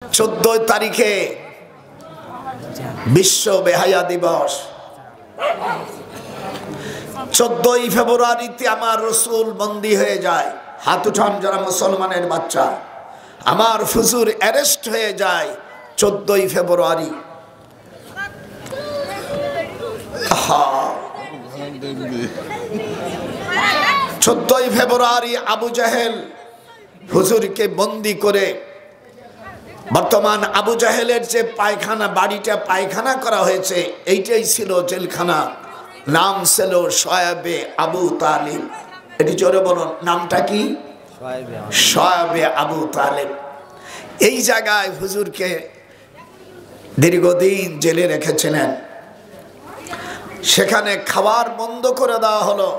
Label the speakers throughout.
Speaker 1: 14 তারিখে বিশ্ব বেহায়া দিবস। 14 ফেব্রুয়ারিতে আমার রসুল বন্দী হয়ে যায়। হাত উঠান যারা মুসলমানের বাচ্চা। আমার হুজুর অ্যারেস্ট হয়ে যায় 14 ফেব্রুয়ারি। 14 ফেব্রুয়ারি আবু জাহেল হুজুরকে বন্দী করে, বর্তমান আবু জাহেলের যে পায়খানা বাড়িটা পায়খানা করা হয়েছে এইটাই ছিল জেলখানা। নাম ছিল শোয়েবে আবু তালিব। এটি জোরে বলুন, নামটা কি? শোয়েবে আবু তালিব। এই জায়গায় হুজুরকে দীর্ঘদিন জেলে রেখেছিলেন। সেখানে খাবার বন্ধ করে দেওয়া হলো।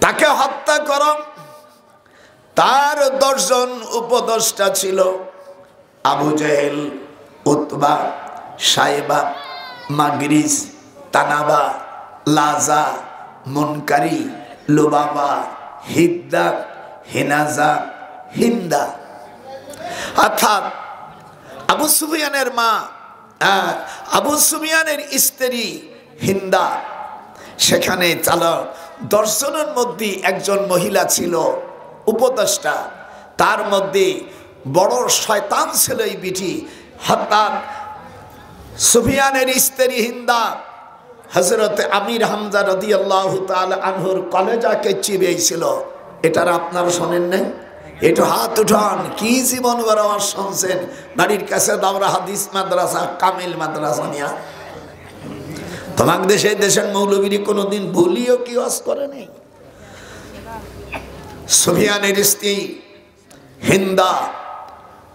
Speaker 1: তাকে হত্যা করো। তার 10 জন উপদেষ্টা ছিল, আবু জেহেল, উতবা, সাইবা, মাগরিস, তানাবা, লাজা, মুনকারি, লুবাবা, হিদ্দা, হিনাজা, হিন্দা। অর্থাৎ আবু সুফিয়ানের মা, আবু সুফিয়ানের স্ত্রী হিন্দা। সেখানে 10 জনের মধ্যে একজন মহিলা ছিল উপদেষ্টা। তার মধ্যে বড় শয়তান ছিল এই বিটি। হঠাৎ সুফিয়ানের স্ত্রী হিন্দা হযরত আমির হামজা রাদিয়াল্লাহু তাআলা আনহুর কলেজাকে চিবিয়েছিল। এটার আপনারা শোনেন নাই? একটু হাত উঠান। কি জীবন বরাবর শুনছেন? বাড়ির কাছে দাওরা হাদিস মাদ্রাসা, কামিল মাদ্রাসা নিয়া। তোমার দেশের মৌলবীর কোনোদিন ভুলিও কি ওয়াজ করে নেই? সুফিয়ানের স্ত্রী হিন্দা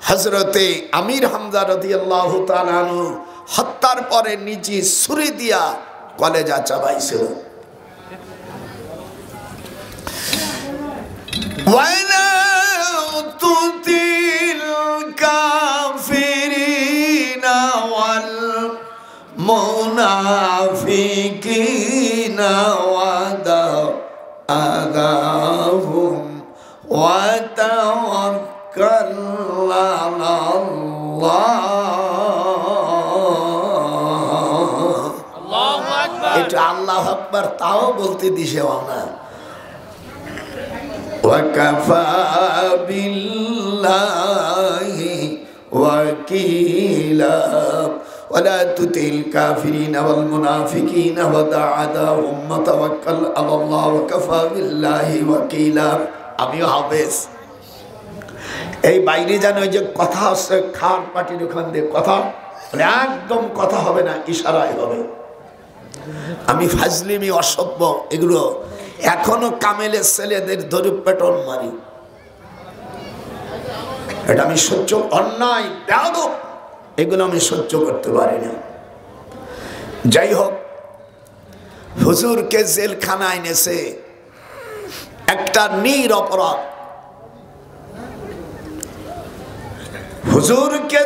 Speaker 1: হযরতে আমির হামজা রাদিয়াল্লাহু তাআলা আনহু হত্যার পরে নিজে ছুরি দিয়া কলেজা চাবাইছিল। ওয়ালা তুতিল কাফিরিনা ওয়াল মুনাফিকিনা ওয়াদা আদাহুম ওয়া তাওয়াক্কাল আলাল্লাহ। আল্লাহু আকবার। এটা আল্লাহু আকবার তাও বলতে দিশেও না। ওয়াকাফা বিল্লাহি ওয়াকিলা ওয়ালা তুতিল কাফিরিনা ওয়াল মুনাফিকিনা ওয়াদা আদাহুম ওয়া তাওয়াক্কাল আলাল্লাহ ওয়াকাফা বিল্লাহি ওয়াকিলা। আমিও হাফেজ। এই বাইরে জানো যে কথা হচ্ছে, খান পাটির ওখান দিয়ে কথা একদম কথা হবে না, ইশারায় হবে। আমি ফাজলিমি, অসভ্য এগুলো এখনো কামেলের ছেলেদের ধরে পেটন মারি। এটা আমি সহ্য, অন্যায় বেয়াদব এগুলো আমি সহ্য করতে পারি না। যাই হোক, হুজুরকে জেলখানায় এনেছে একটা নিরপরাধ। হুজুরকে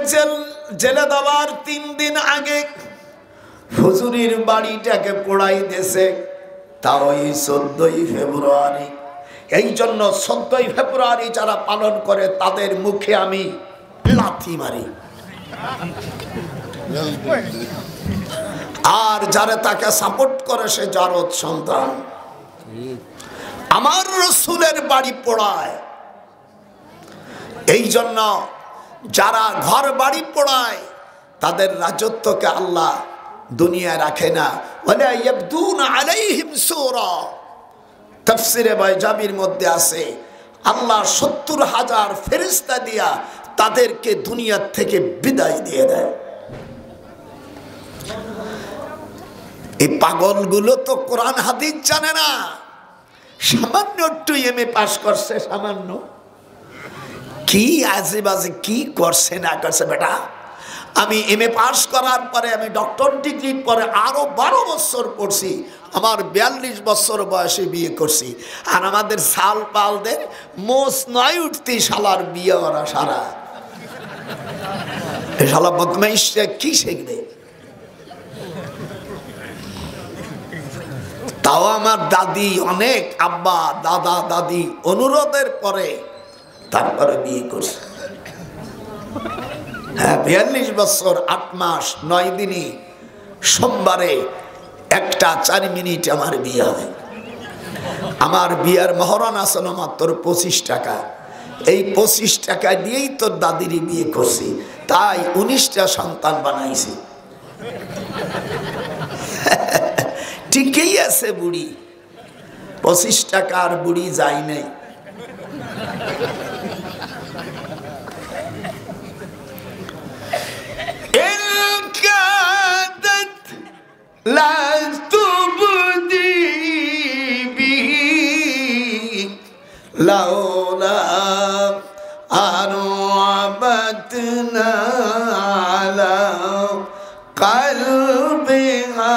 Speaker 1: জেলে দেওয়ার 3 দিন আগে হুজুরের বাড়িটাকে পোড়াই দিয়েছে, তাও এই 14 ফেব্রুয়ারি। এই জন্য 14 ফেব্রুয়ারি যারা পালন করে তাদের মুখে আমি লাথি মারি। আর যারা তাকে সাপোর্ট করে সে জারদ সন্তান। আমার রসুলের বাড়ি পোড়ায়। এই জন্য যারা ঘর বাড়ি পোড়ায় তাদের রাজত্বকে আল্লাহ দুনিয়া রাখে না। ওয়ালা ইয়াবদুনা আলাইহিম সূরা। তাফসীরে বাইজাবির মধ্যে আছে আল্লাহ 70,000 ফেরেশতা দিয়া তাদেরকে দুনিয়া থেকে বিদায় দিয়ে দেয়। এই পাগলগুলো তো কোরআন হাদিস জানে না। সামান্য একটু এমএ পাস করছে, সামান্য কি আজে বাজে কি করছে না করছে। বেটা আমি এমএ পাস করার পরে আমি ডক্টর ডিগ্রির পরে আরো 12 বছর পড়ছি। আমার 42 বছর বয়সে বিয়ে করছি। আর আমাদের সাল পালদের মোস 9 উঠতে শালার বিয়ে ওরা সারা। এ শালা বদমাইশরা কি শিখবে? তাও আমার দাদি অনেক আব্বা দাদা দাদি অনুরোধের পরে তারপরে বিয়ে করছে। হ্যাঁ, 42 বছর 8 মাস 9 দিনই সোমবারে 1:04 আমার বিয়ে হবে। আমার বিয়ের মহরণ আসলো মাত্র 25 টাকা। এই 25 টাকা দিয়েই তোর দাদিরই বিয়ে করছি, তাই 19টা সন্তান বানাইছি। ঠিকই আছে বুড়ি, 25 টাকার বুড়ি যাই নাই। লাউলা আরাবাতনা আলা কলবিহা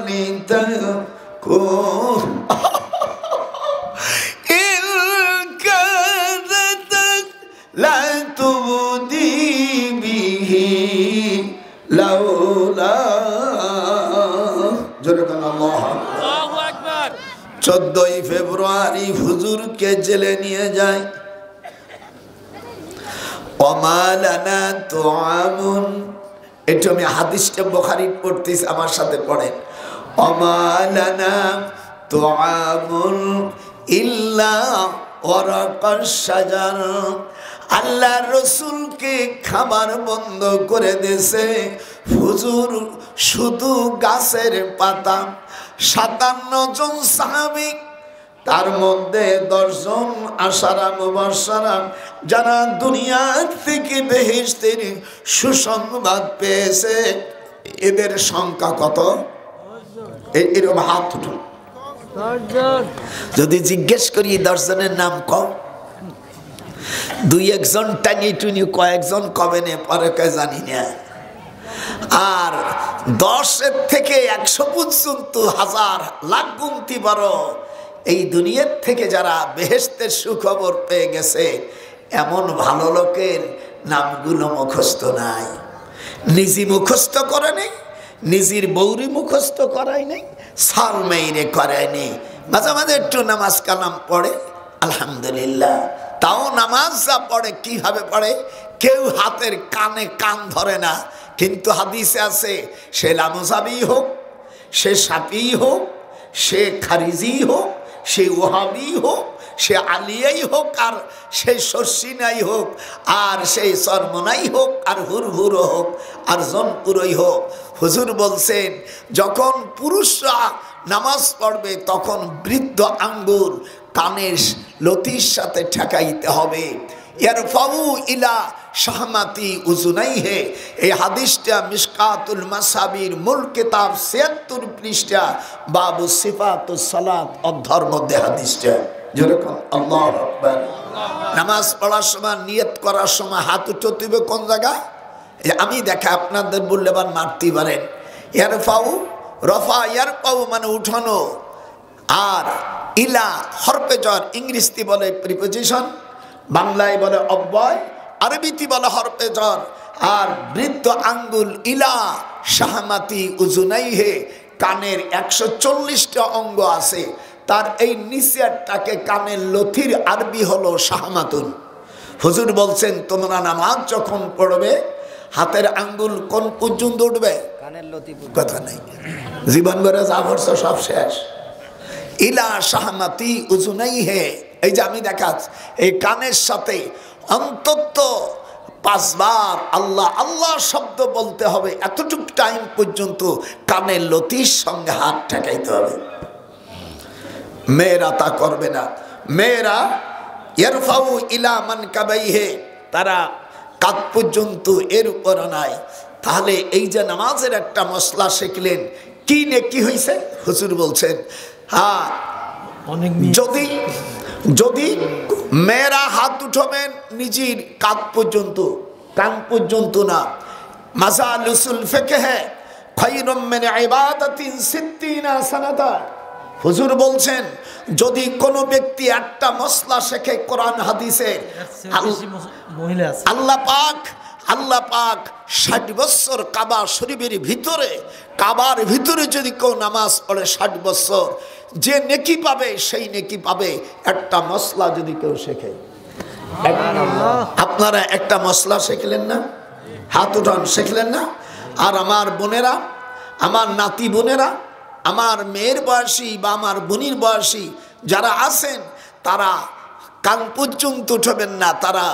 Speaker 1: লিতাকু ইন কাযাত লা তুবদি বিহি লাউলা। জোরে আল্লাহু আকবার। 14 ফেব্রুয়ারি হুজুরকে জেলে নিয়ে যায়। ওমালানা তুআমুন, এটা আমি হাদিসটা বুখারী পড়তেছি, আমার সাথে পড়েন। ওমালানা তুআমুন ইল্লা ওয়ারাকাশ শাজার, আল্লাহ রসুলকে খাবার বন্ধ করে দিয়েছে হুজুর, শুধু গাছের পাতা। 57 জন সাহাবী, তার মধ্যে 10 জন আশারা মুবাশশারা, যারা দুনিয়া থেকে বেহেশতের সুসংবাদ পেয়েছে। এদের সংখ্যা কত? এরকম হাত উঠুন। যদি জিজ্ঞেস করি 10 জনের নাম কম, 2-1 জন টাঙি টুনি কয়েকজন কবে নে পরে কে জানি না। আর 10 থেকে 100 পর্যন্ত হাজার লাখ গুনতি বড় এই দুনিয়ার থেকে যারা বেহেশতের সুখবর পেয়ে গেছে, এমন ভালো লোকের নামগুলো মুখস্থ নাই। নিজে মুখস্থ করে নেই, নিজের বৌরি মুখস্থ করাই নেই, সাল মেয়েরে করাই নেই। মাঝে মাঝে একটু নামাজ কালাম পড়ে, আলহামদুলিল্লাহ। তাও নামাজ যা পড়ে কিভাবে পড়ে, কেউ হাতের কানে কান ধরে না। কিন্তু হাদিসে আছে, সে লামসাবি হোক, সে সাফি হোক, সে খারিজি হোক, সে ওহাবি হোক, সে আলিয়াই হোক, আর সে শর্ষিনাই হোক, আর সেই সরমনাই হোক, আর হুরহুর হোক, আর জনপুরই হোক, হুজুর বলছেন যখন পুরুষরা নামাজ পড়বে তখন বৃদ্ধ আঙ্গুল কানের লতির সাথে ঠেকাইতে হবে। ইয়ারফাউ ইলা শাহমাতি উজুনাইহে। এই হাদিসটা মিশকাতুল মাসাবির মূল কিতাব ৭৬ পৃষ্ঠা বাবু সিফাতুস সালাত অধ্যায়ের মধ্যে হাদিসটা। যেরকম আল্লাহু আকবার। নামাজ পড়ার সময় নিয়ত করার সময় হাত উঠাতে হবে কোন জায়গা? আমি দেখা আপনাদের বললে বা মারতে পারেন। ইয়ারফাউ, রফা ইয়ারফাউ মানে উঠানো, আর ইলা হরফে জর, ইংরেজিতে বলে প্রিপোজিশন, বাংলায় বলে অব্যয়, আরবিতে বলে হরফে জর। আর বৃদ্ধ আঙ্গুল ইলা শাহমাতি উজুনাইহে, কানের 140টা অঙ্গ আছে, তার এই নিচেরটাকে কানের লথির আরবি হলো শাহমাতুন। হুজুর বলছেন তোমরা নামাজ যখন পড়বে হাতের আঙ্গুল কোন পর্যন্ত উঠবে? কানের লথি। কথা নাই, জীবন ভরে যা ভরছ সব শেষ। ইলা শাহমাতি উজুনাইহে, এই যে আমি দেখাচ্ছি, এই কানের সাথে অন্তত 5 বার আল্লাহ আল্লাহ শব্দ বলতে হবে। এতটুকু টাইম পর্যন্ত কানের লতির সঙ্গে হাত ঠেকাইতে হবে। মেয়েরা তা করবে না। মেয়েরা ইয়ারফাউ ইলা মানকাবাইহে, তারা কাঁধ পর্যন্ত এর উপর নাই। তাহলে এই যে নামাজের একটা মশলা শিখলেন, কি নেকি হয়েছে? হুজুর বলছেন হ্যাঁ, যদি যদি মেয়েরা হাত উঠাবেন নিজের কাঁধ পর্যন্ত, কান পর্যন্ত না। মাসালুসুল ফিকহে খায়রুম মিন ইবাদাতিন 60 সানাতা। হুজুর বলছেন যদি কোনো ব্যক্তি একটা মশলা শেখে কোরআন হাদিসে, আল্লাহ পাক আল্লাহ পাক 60 বছর কাবা শরীফের ভিতরে, কাবার ভিতরে যদি কেউ নামাজ পড়ে 60 বছর, যে নেকি পাবে সেই নেকি পাবে। একটা মশলা যদি কেউ শেখে, আপনারা একটা মশলা শিখলেন না? হাত উঠান, শিখলেন না? আর আমার বোনেরা, আমার নাতি বোনেরা, আমার মেয়ের বয়সী বা আমার বোনির বয়সী যারা আছেন, তারা কান পর্যন্ত উঠবেন না, তারা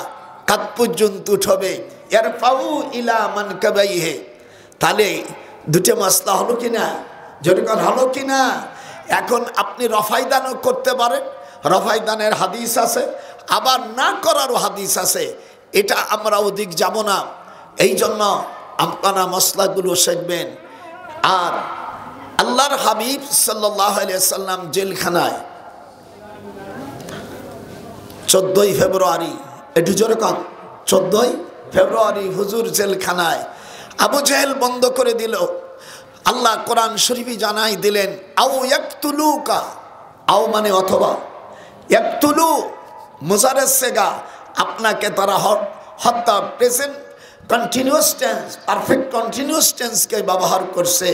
Speaker 1: কাত পর্যন্ত উঠবে। এর পাউ ইলা মান কাবাইহে। তাহলে দুটো মশলা হলো কিনা? যেরকম হলো কিনা? এখন আপনি রফাইদানও করতে পারেন, রফাইদানের হাদিস আছে, আবার না করারও হাদিস আছে। এটা আমরা ওদিক যাব না, এই জন্য আপনারা মশলাগুলো শিখবেন। আর আল্লাহর হাবিব সাল্লাল্লাহু আলাইহি সাল্লাম জেলখানায় 14ই ফেব্রুয়ারি, একটু জোরে কম, 14ই ফেব্রুয়ারি হুজুর জেলখানায়। আবু জেহেল বন্ধ করে দিল। আল্লাহ কোরআন শরীফে জানাই দিলেন, আও ইয়াকতুলুকা, আও মানে অথবা, ইয়াকতুলু মুজারেস সেগা, আপনাকে তারা হত্যা, present continuous tense, perfect continuous টেন্সকে ব্যবহার করছে,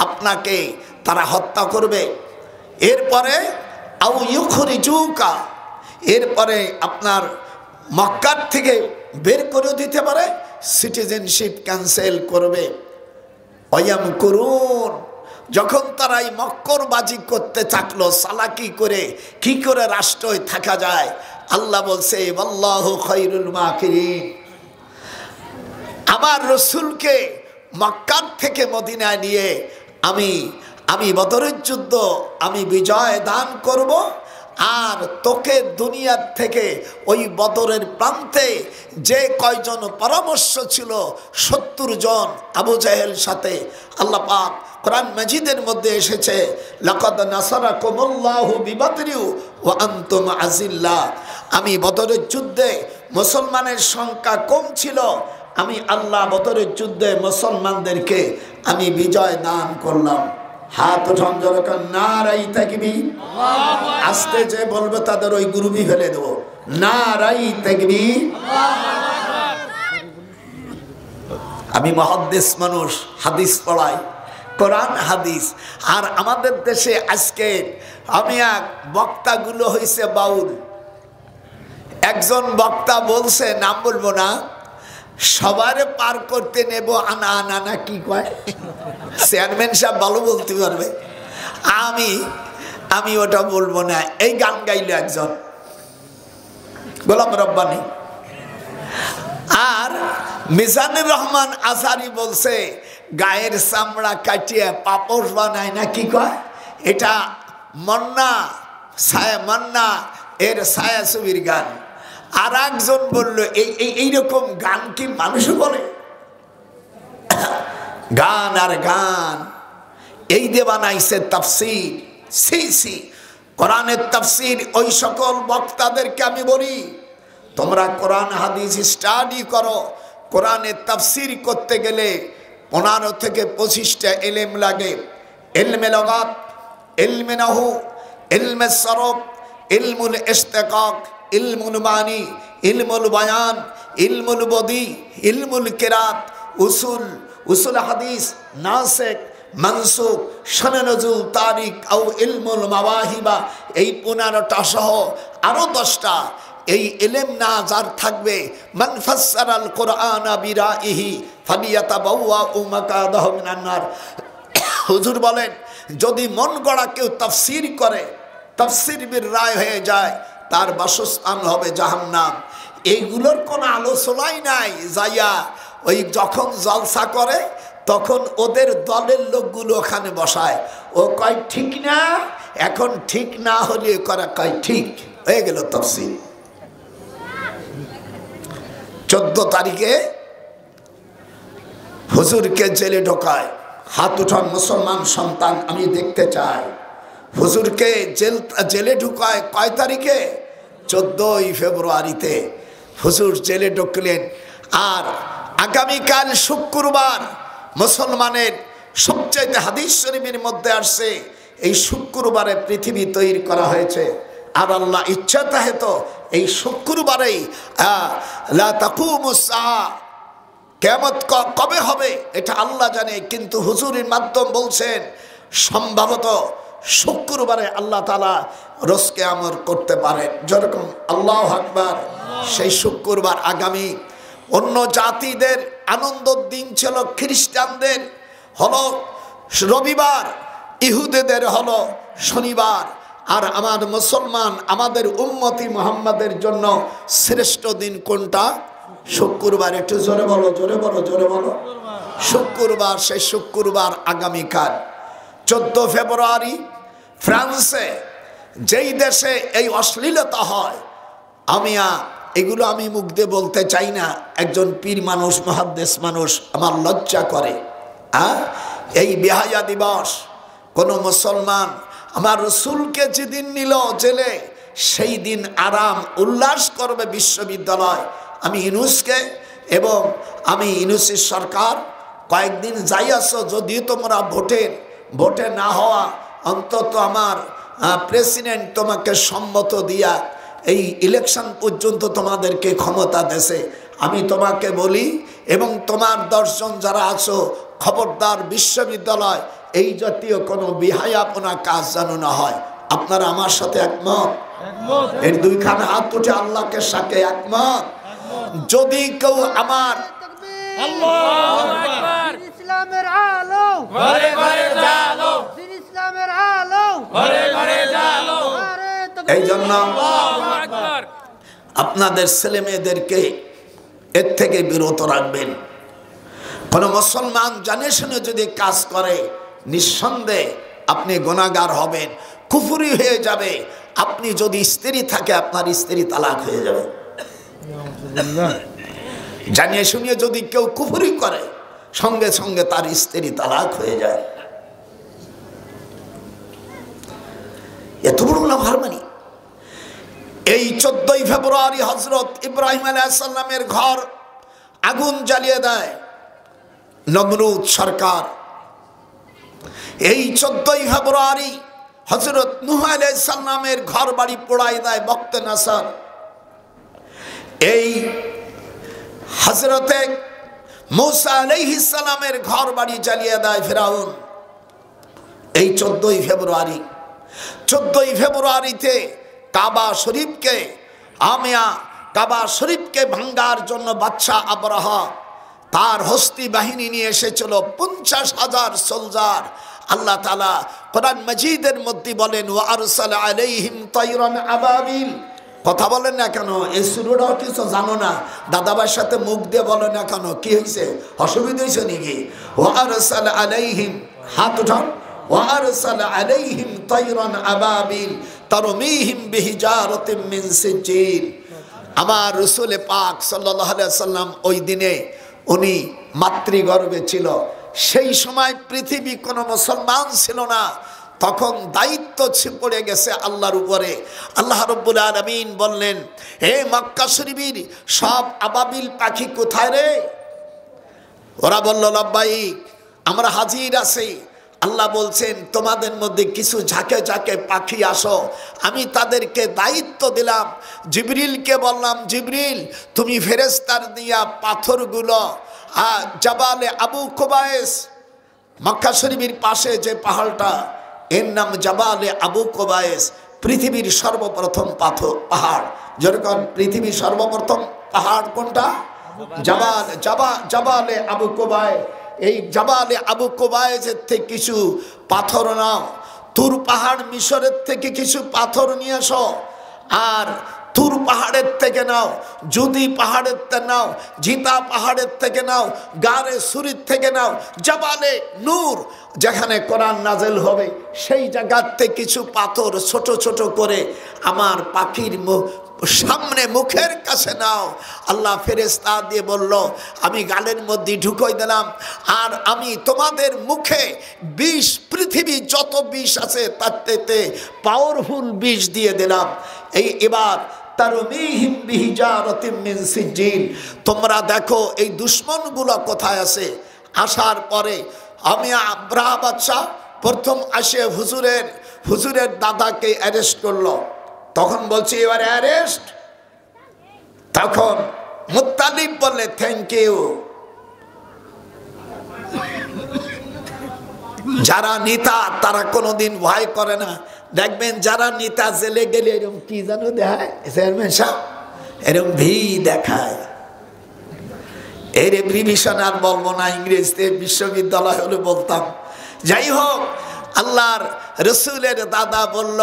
Speaker 1: আপনাকে তারা হত্যা করবে। এরপরে আও ইউখরিজুকা, এরপরে আপনার মক্কার থেকে বের করে দিতে পারে, সিটিজেনশিপ ক্যান্সেল করবে। অয়াম করুন, যখন তারা এই মক্করবাজি করতে থাকলো, সালাকি করে কি করে রাষ্ট্রই থাকা যায়, আল্লাহ বলছে আল্লাহু খায়রুল মাকিরিন। আমার রসুলকে মক্কার থেকে মদিনায় নিয়ে আমি বদরের যুদ্ধ আমি বিজয় দান করব, আর তোকে দুনিয়ার থেকে ওই বদরের প্রান্তে যে কয়জন পরামর্শ ছিল 70 জন আবু জাহেল সাথে, আল্লাহ পাক কোরআন মাজিদের মধ্যে এসেছে, লাকাদ নাসারাকুমুল্লাহু বিবদরি ওয়া আনতুম আযিল্লা। আমি বদরের যুদ্ধে মুসলমানের সংখ্যা কম ছিল, আমি আল্লাহ বদরের যুদ্ধে মুসলমানদেরকে আমি বিজয় দান করলাম। হাত উঠান যখন নারাই তাকবীর, আস্তে যে বলবে তাদের ওই গ্রুপই ফেলে দেবো, নারাই তাকবীর। আমি মুহাদ্দিস মানুষ, হাদিস পড়াই, কোরআন হাদিস। আর আমাদের দেশে আজকে আমি এক বক্তাগুলো হয়েছে বাউল। একজন বক্তা বলছে, নাম বলবো না, সবারে পার করতে নেব আনা আনা না কি কয়, চেয়ারম্যান সাহেব ভালো বলতে পারবে, আমি ওটা বলবো না। এই গান গাইল একজন, গোলাম রব্বানী। আর মিজানুর রহমান আজহারি বলছে, গায়ের চামড়া কাটিয়ে পাপড় বানায় না কি কয়, এটা মান্না ছায়া, মান্না এর ছায়া ছবির গান। আর একজন বলল, এইরকম গান কি মানুষ বলে? গান আর গান এই দিয়ে বানাইছে তাফসীর। সি কোরআনের তাফসীর ওই সকল বক্তাদেরকে আমি বলি, তোমরা কোরআন হাদিস স্টাডি করো। কোরআনের তাফসীর করতে গেলে 15 থেকে 25টা ইলম লাগে। ইলমে লগাত, ইলমে নাহু, ইলমে সরফ, ইলমুল ইশতিকাক, ইলমুল মানি, ইলমুল বায়ান, ইলমুল বদি, ইলমুল কিরাত, উসুল হাদিস, নাসিক মানসুখ, শানে নজুল, তারিখ, আও ইলমুল মাওয়াহিবা, এই 15টা সহ আরো 10টা এই ইলম না যার থাকবে, মান ফাসসারাল কুরআনা বিরাইহি ফালিয়াতাবাওয়াউ মাকাদাহু মিনান নার। হুজুর বলেন, যদি মন গড়া কেউ তাফসীর করে, তাফসীর বির রায় হয়ে যায়, তার বাসস্থান হবে জাহান্নাম। এইগুলোর কোনো আলোচনাই নাই। যাইয়া ওই যখন জলসা করে তখন ওদের দলের লোকগুলো ওখানে বসায়, ও কয় ঠিক না, এখন ঠিক না হলে করা কয় ঠিক হয়ে গেল তাফসীর। 14 তারিখে হুজুরকে জেলে ঢোকায়। হাত উঠান মুসলমান সন্তান, আমি দেখতে চাই। হুজুরকে জেলে ঢুকায় কয় তারিখে? 14ই ফেব্রুয়ারিতে হুজুর জেলে ঢুকলেন। আর আগামীকাল শুক্রবার মুসলমানের সবচাইতে হাদিস শরীফের মধ্যে আসছে, এই শুক্রবারে পৃথিবী তৈরি করা হয়েছে। আর আল্লাহ ইচ্ছা তাহে তো এই শুক্রবারেই লা তাকুমুস সাআ, কিয়ামত কবে হবে এটা আল্লাহ জানে, কিন্তু হুজুরের মাধ্যম বলছেন সম্ভবত শুক্রবারে আল্লাহ তাআলা রোজ কিয়ামত করতে পারেন। যেরকম আল্লাহু আকবার, সেই শুক্রবার আগামী। অন্য জাতিদের আনন্দের দিন ছিল খ্রিস্টানদের হলো রবিবার, ইহুদিদের হলো শনিবার, আর আমার মুসলমান আমাদের উম্মতি মুহাম্মাদের জন্য শ্রেষ্ঠ দিন কোনটা? শুক্রবার। একটু জোরে বলো, জোরে বলো, জোরে বলো। শুক্রবার। সেই শুক্রবার আগামীকাল 14 ফেব্রুয়ারি ফ্রান্সে, যেই দেশে এই অশ্লীলতা হয়, এগুলো আমি মুখ দিয়ে বলতে চাই না, একজন পীর মানুষ, মুহাদ্দিস মানুষ, আমার লজ্জা করে। এই বেহায়া দিবস কোন মুসলমান আমার রসুলকে যেদিন নিল জেলে, সেই দিন আরাম উল্লাস করবে বিশ্ববিদ্যালয়। আমি ইউনুসকে এবং আমি ইউনুসের সরকার কয়েকদিন যাই আসো, যদিও তোমরা ভোটে না হওয়া, অন্তত আমার প্রেসিডেন্ট তোমাকে সম্মত দিয়া এই ইলেকশন পর্যন্ত তোমাদেরকে ক্ষমতা দেছে। আমি তোমাকে বলি এবং তোমার 10 জন যারা আছো, খবরদার বিশ্ববিদ্যালয় এই জাতীয় কোনো বিহায়াপনা কাজ যেন না হয়। আপনারা আমার সাথে একমত? এর দুইখানে হাত উঠে আল্লাহকে সাথে একমত। যদি কেউ আমার
Speaker 2: ইসলামের আলো ঘরে ঘরে জ্বালো, ইসলামের আলো ঘরে ঘরে জ্বালো,
Speaker 1: এই জন্য আপনাদের ছেলে মেয়েদেরকে এর থেকে বিরত রাখবেন। কোন মুসলমান জানে শুনে যদি কাজ করে, নিঃসন্দেহে আপনি গুনাহগার হবেন, কুফরি হয়ে যাবে। আপনি যদি স্ত্রী থাকে, আপনার স্ত্রী তালাক হয়ে যাবে। জানিয়ে শুনিয়ে যদি কেউ কুফরি করে, সঙ্গে সঙ্গে তার স্ত্রী তালাক হয়ে যায়। এত বড় লাভারমানি। এই 14 ফেব্রুয়ারি হযরত ইব্রাহিম আলাইহিস সালামের ঘর আগুন জ্বালিয়ে দেয় নমরুদ সরকার। এই 14 ফেব্রুয়ারি হযরত নূহ আলাইহিস সালামের ঘর বাড়ি পোড়ায় দেয় বখতে নাসার। এই হযরতে মূসা আলাইহিস সালামের ঘর বাড়ি জ্বালিয়ে দেয় ফিরাউন। এই 14 ফেব্রুয়ারি 14 ফেব্রুয়ারিতে কাবা শরীফকে ভাঙ্গার জন্য বাদশা আবরাহা তার হস্তি বাহিনী নিয়ে এসেছিল 50,000 সোলজার। আল্লাহ তাআলা কোরআন মাজিদের মধ্যে বলেন, ওয়া আরসালা আলাইহিম তায়রান আবাবিল। কথা বলেন না কেন? এই শুরুটাও কিছু জানো না, দাদাবার সাথে মুখ দিয়ে বলো না কেন? কি হয়েছে? অসুবিধা হয়েছে নাকি? ওয়া আরসালা আলাইহিম, হাত উঠান। ওয়া আরসালা আলাইহিম তায়রান আবাবিল তারমিহিম বিহিজারাতিন মিন সিজিল। আমার রাসূল পাক সাল্লাল্লাহু আলাইহি ওয়াসাল্লাম ওই দিনে উনি মাতৃগর্ভে ছিল। সেই সময় পৃথিবী কোনো মুসলমান ছিল না, তখন দায়িত্ব পড়ে গেছে আল্লাহর উপরে। আল্লাহ রাব্বুল আলামিন বললেন, হে মক্কা শরীফের সব আবাবিল পাখি কোথায় রে? ওরা বলল, লাব্বাইক, আমরা হাজির আছি। আল্লাহ বলছেন, তোমাদের মধ্যে কিছু ঝাঁকে ঝাঁকে পাখি আসো। আমি তাদেরকে দায়িত্ব দিলাম। জিবরিলকে বললাম, জিবরিল তুমি ফেরেশতার দিয়া পাথরগুলো জাবালে আবু কুবাইস, মক্কা শরীফের পাশে যে পাহাড়টা, এর নাম জাবালে আবু কুবাইস, পৃথিবীর সর্বপ্রথম পাহাড়। যেরকম পৃথিবীর সর্বপ্রথম পাহাড় কোনটা? জাবালে আবু কুবাইস। এই জাবালে আবু কুবাইসের থেকে কিছু পাথর নাও। তুর পাহাড় মিশরের থেকে কিছু পাথর নিয়ে আসো। আর তুর পাহাড়ের থেকে নাও, জুদি পাহাড়ের থেকে নাও, জিতা পাহাড়ের থেকে নাও, গারে সুরির থেকে নাও। জাবালে নূর, যেখানে কোরআন নাজেল হবে, সেই জায়গাতে কিছু পাথর ছোট ছোট করে আমার পাখির সামনে মুখের কাছে নাও। আল্লাহ ফেরেশতা দিয়ে বলল, আমি গালের মধ্যে ঢুকিয়ে দিলাম, আর আমি তোমাদের মুখে বিষ, পৃথিবী যত বিষ আছে তার থেকে পাওয়ারফুল বিষ দিয়ে দিলাম। এবার তারমিহিম বিহিজারাতিন মিন সিজিল। তোমরা দেখো এই দুশ্মনগুলো কোথায় আছে। আসার পরে আমি আব্রাহা বাদশা প্রথম আসে হুজুরের দাদাকে অ্যারেস্ট করলো। তখন বলছি, এবার অ্যারেস্ট। তখন মুত্তালিব বললে, থ্যাংক ইউ। যারা নেতা তারা কোনোদিন ভয় করে না। দেখবেন যারা নেতা জেলে গেলে এরকম কি জানো দেখায়, চেয়ারম্যান সাহেব এরকম ভি দেখায়। এর এব্রিভিশন আর বলবো না, ইংরেজিতে বিশ্ববিদ্যালয় হলে বলতাম। যাই হোক, আল্লাহর রসুলের দাদা বলল,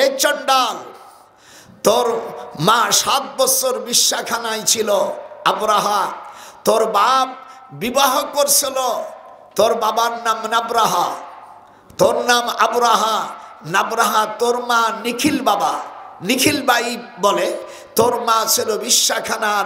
Speaker 1: এ চন্ডাল, তোর মা 7 বছর বিশ্বাখানায় ছিল, আব্রাহা তোর বাপ বিবাহ করছিল, তোর বাবার নাম নাবরাহা, তোর নাম আবরাহা, নাবরাহা তোর মা নিখিল বাবা, নিখিল বাই বলে, তোর মা ছিল বিশ্বাখানার